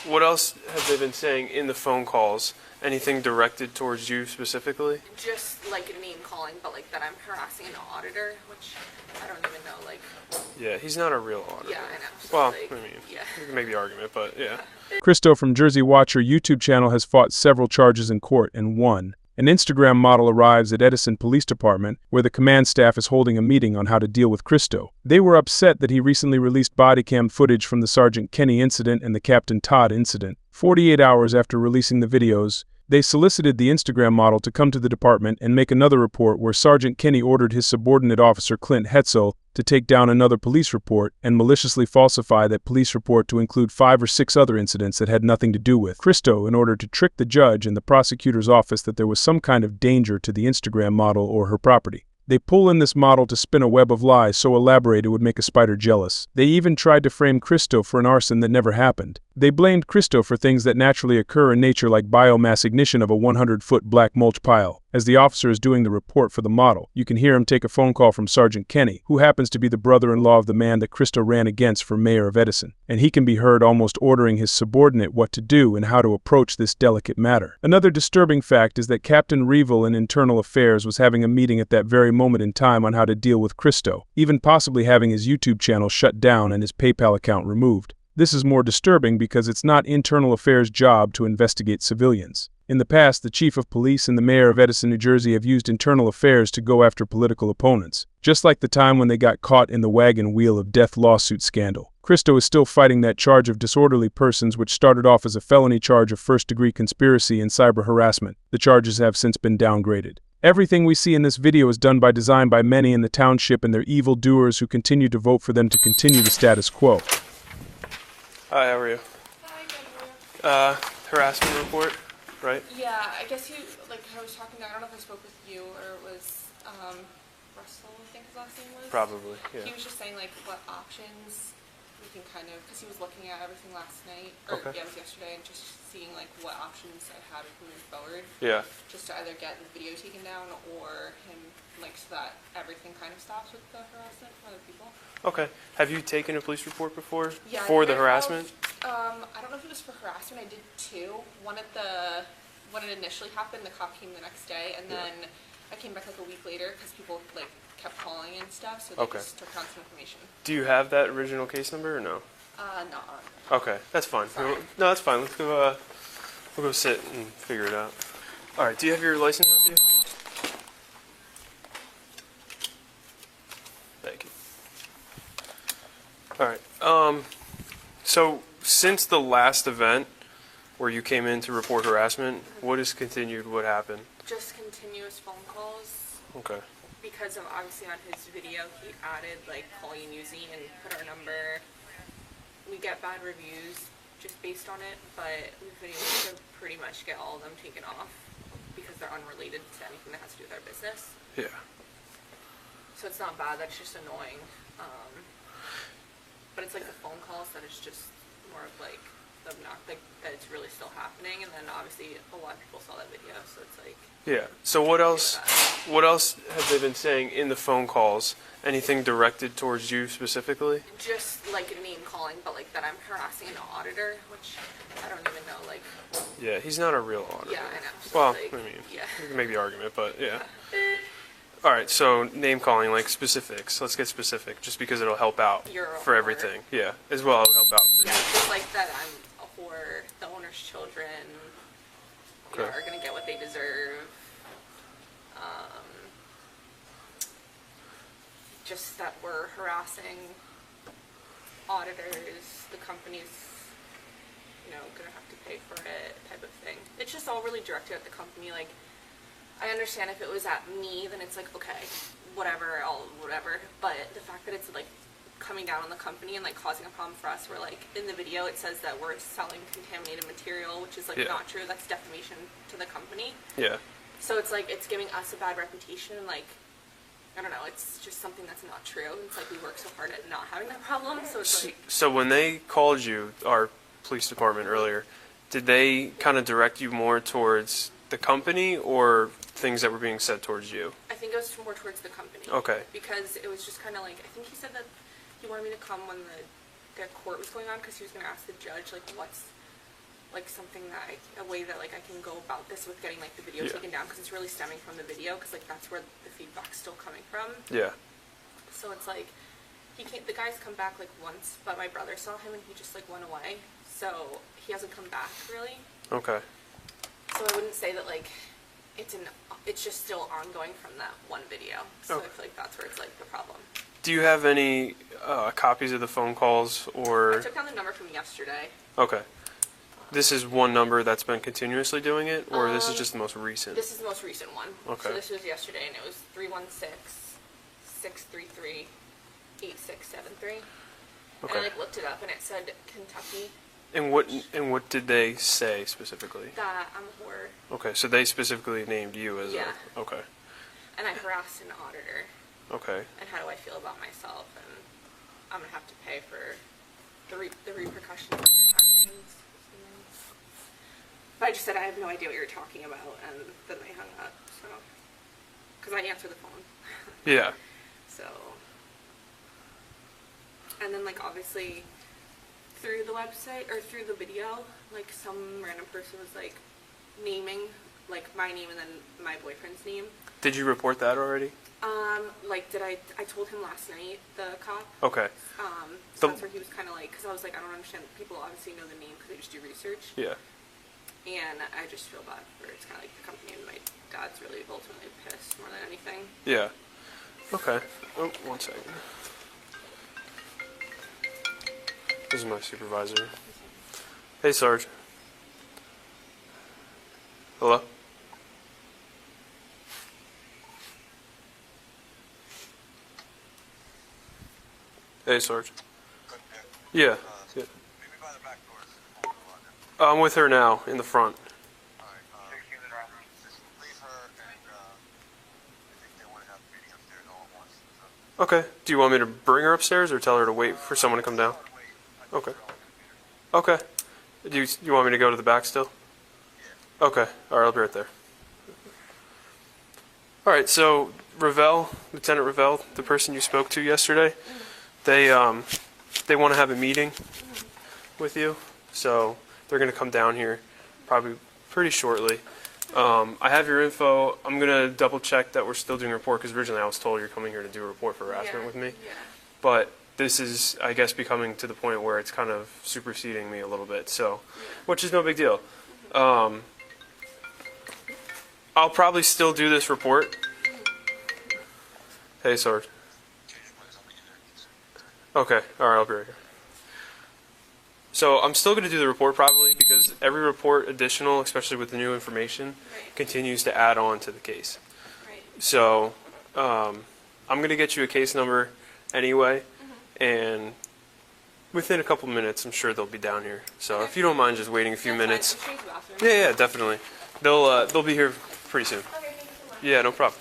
What else have they been saying in the phone calls? Anything directed towards you specifically? Just like name calling, but like that I'm harassing an auditor, which I don't even know, like... Yeah, he's not a real auditor. Yeah, I know. So well, like, I mean, yeah. You can make the argument, but yeah. Christo from Jersey Watcher YouTube channel has fought several charges in court and won. An Instagram model arrives at Edison Police Department, where the command staff is holding a meeting on how to deal with Christo. They were upset that he recently released body cam footage from the Sergeant Kenny incident and the Captain Todd incident. 48 hours after releasing the videos, they solicited the Instagram model to come to the department and make another report where Sergeant Kenny ordered his subordinate officer Clint Hetzel to take down another police report and maliciously falsify that police report to include 5 or 6 other incidents that had nothing to do with Christo in order to trick the judge and the prosecutor's office that there was some kind of danger to the Instagram model or her property. They pull in this model to spin a web of lies so elaborate it would make a spider jealous. They even tried to frame Christo for an arson that never happened. They blamed Christo for things that naturally occur in nature like biomass ignition of a 100-foot black mulch pile. As the officer is doing the report for the model, you can hear him take a phone call from Sergeant Kenny, who happens to be the brother-in-law of the man that Christo ran against for mayor of Edison. And he can be heard almost ordering his subordinate what to do and how to approach this delicate matter. Another disturbing fact is that Captain Revel in Internal Affairs was having a meeting at that very moment in time on how to deal with Christo, even possibly having his YouTube channel shut down and his PayPal account removed. This is more disturbing because it's not Internal Affairs' job to investigate civilians. In the past, the chief of police and the mayor of Edison, New Jersey have used Internal Affairs to go after political opponents, just like the time when they got caught in the wagon wheel of death lawsuit scandal. Christo is still fighting that charge of disorderly persons, which started off as a felony charge of first-degree conspiracy and cyber harassment. The charges have since been downgraded. Everything we see in this video is done by design by many in the township and their evil doers who continue to vote for them to continue the status quo. Hi, how are you? Hi, good, how are you? Harassment report, right? Yeah, I guess you, like, I was talking to, I don't know if I spoke with you or it was, Russell, I think his last name was? Probably, yeah. He was just saying, like, what options we can kind of, because he was looking at everything last night, or Okay. yeah, it was yesterday, and just seeing, like, what options I had if we move forward. Yeah. Just to either get the video taken down or him, like, so that everything kind of stops with the harassment from other people. Okay. Have you taken a police report before? Yeah, For the harassment? I don't know if it was for harassment. I did 2. One at when it initially happened, the cop came the next day, and then I came back like a week later because people like kept calling and stuff, so they just took down some information. Do you have that original case number or no? No. Okay, that's fine. Sorry. No, that's fine. Let's go. We'll go sit and figure it out. All right. Do you have your license with you? Thank you. All right. So since the last event where you came in to report harassment, what has continued? What happened? Just continuous phone calls. Okay. Because of obviously on his video he added like call you newsy and put our number. We get bad reviews just based on it, but we've been able to pretty much get all of them taken off because they're unrelated to anything that has to do with our business. Yeah. So it's not bad, that's just annoying. But it's like the phone calls that is just more of like like that it's really still happening, and then obviously a lot of people saw that video, so it's like. Yeah. So what else? What else have they been saying in the phone calls? Anything directed towards you specifically? Just like name calling, but like that I'm harassing an auditor, which I don't even know. Like. Yeah, he's not a real auditor. Yeah, I know. So Well, like, I mean, yeah. you can make the argument, but yeah. All right, so name calling, like specifics. Let's get specific, just because it'll help out You're a for whore. everything. Yeah, as well, it'll help out for Yeah, you. just like that I'm a whore, the owner's children you know, Okay. are going to get what they deserve. Just that we're harassing auditors, the company's, you know, going to have to pay for it type of thing. It's just all really directed at the company. Like, I understand if it was at me, then it's like, okay, whatever, whatever. But the fact that it's like coming down on the company and like causing a problem for us, where like in the video it says that we're selling contaminated material, which is like not true. That's defamation to the company. Yeah. So it's like it's giving us a bad reputation, and like I don't know, it's just something that's not true. It's like we work so hard at not having that problem. So it's like So when they called you, our police department earlier, did they kind of direct you more towards the company or things that were being said towards you? I think it was more towards the company. Okay. Because it was just kind of like, I think he said that he wanted me to come when the court was going on, because he was going to ask the judge like what's like something that a way that like I can go about this with getting like the video taken down, because it's really stemming from the video, because like that's where the feedback's still coming from. Yeah. So it's like the guy's come back like once, but my brother saw him and he just like went away, so he hasn't come back really. Okay. So I wouldn't say that like it's just still ongoing from that one video. So I feel like that's where it's like the problem. Do you have any copies of the phone calls or? I took down the number from yesterday. Okay. This is one number that's been continuously doing it, or this is just the most recent? This is the most recent one. Okay. So this was yesterday, and it was 316-633-8673. Okay. And I like looked it up, and it said Kentucky. And what did they say specifically? That I'm a whore. Okay, so they specifically named you as Yeah. Okay. And I harassed an auditor. Okay. And how do I feel about myself? And I'm gonna have to pay for the repercussions of my actions. But I just said I have no idea what you're talking about, and then they hung up. So, because I answered the phone. Yeah. So, and then like obviously through the website or through the video, like some random person was like naming like my name and then my boyfriend's name. Did you report that already? Like I told him last night, the cop. Okay. So that's where he was kind of like, because I was like, I don't understand. People obviously know the name because they just do research. Yeah. And I just feel bad for it's kind of like the company, and my dad's really ultimately pissed more than anything. Yeah. Okay. Oh, 1 second. This is my supervisor. Hey, Sarge. Hello? Hey, Sarge. Yeah. Yeah. I'm with her now, in the front. Okay. Do you want me to bring her upstairs or tell her to wait for someone to come down? Okay. Okay. Do you want me to go to the back still? Okay. All right, I'll be right there. All right, so Ravel, Lieutenant Ravel, the person you spoke to yesterday, they want to have a meeting with you, so they're going to come down here probably pretty shortly. I have your info. I'm going to double check that we're still doing a report, because originally I was told you're coming here to do a report for harassment with me. Yeah. But this is, I guess, becoming to the point where it's kind of superseding me a little bit, so, which is no big deal. I'll probably still do this report. Hey, Sarge. Okay, alright, I'll be right here. So I'm still going to do the report probably, because every report additional, especially with the new information, continues to add on to the case. Right. So I'm going to get you a case number anyway, and within a couple minutes I'm sure they'll be down here. So if you don't mind just waiting a few minutes. Yeah, definitely. They'll be here pretty soon. Okay, thank you so much. Yeah, no problem.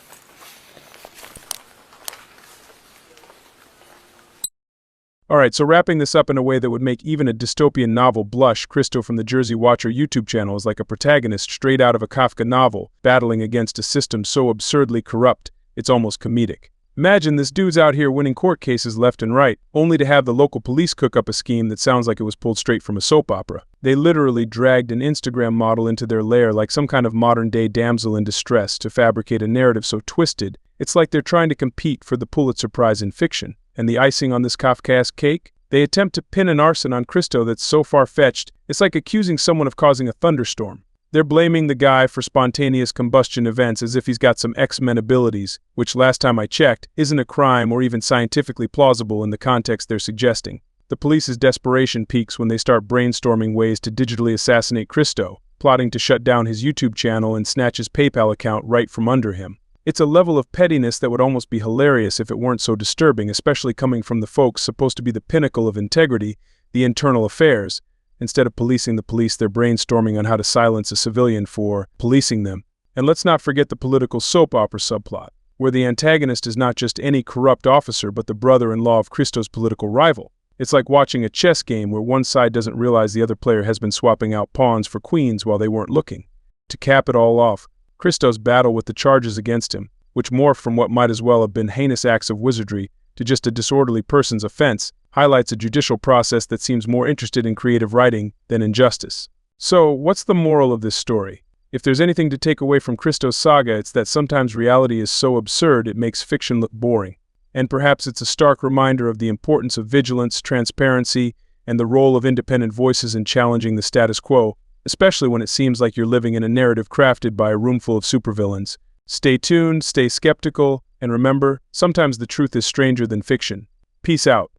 Alright, so wrapping this up in a way that would make even a dystopian novel blush, Christo from the Jersey Watcher YouTube channel is like a protagonist straight out of a Kafka novel, battling against a system so absurdly corrupt, it's almost comedic. Imagine this dude's out here winning court cases left and right, only to have the local police cook up a scheme that sounds like it was pulled straight from a soap opera. They literally dragged an Instagram model into their lair like some kind of modern-day damsel in distress to fabricate a narrative so twisted, it's like they're trying to compete for the Pulitzer Prize in fiction. And the icing on this Kafkaesque cake? They attempt to pin an arson on Christo that's so far-fetched, it's like accusing someone of causing a thunderstorm. They're blaming the guy for spontaneous combustion events as if he's got some X-Men abilities, which last time I checked, isn't a crime or even scientifically plausible in the context they're suggesting. The police's desperation peaks when they start brainstorming ways to digitally assassinate Christo, plotting to shut down his YouTube channel and snatch his PayPal account right from under him. It's a level of pettiness that would almost be hilarious if it weren't so disturbing, especially coming from the folks supposed to be the pinnacle of integrity, the internal affairs. Instead of policing the police, they're brainstorming on how to silence a civilian for policing them. And let's not forget the political soap opera subplot, where the antagonist is not just any corrupt officer but the brother-in-law of Christo's political rival. It's like watching a chess game where one side doesn't realize the other player has been swapping out pawns for queens while they weren't looking. To cap it all off, Christo's battle with the charges against him, which morphed from what might as well have been heinous acts of wizardry to just a disorderly person's offense, highlights a judicial process that seems more interested in creative writing than in justice. So, what's the moral of this story? If there's anything to take away from Christo's saga, it's that sometimes reality is so absurd it makes fiction look boring. And perhaps it's a stark reminder of the importance of vigilance, transparency, and the role of independent voices in challenging the status quo, especially when it seems like you're living in a narrative crafted by a roomful of supervillains. Stay tuned, stay skeptical, and remember, sometimes the truth is stranger than fiction. Peace out.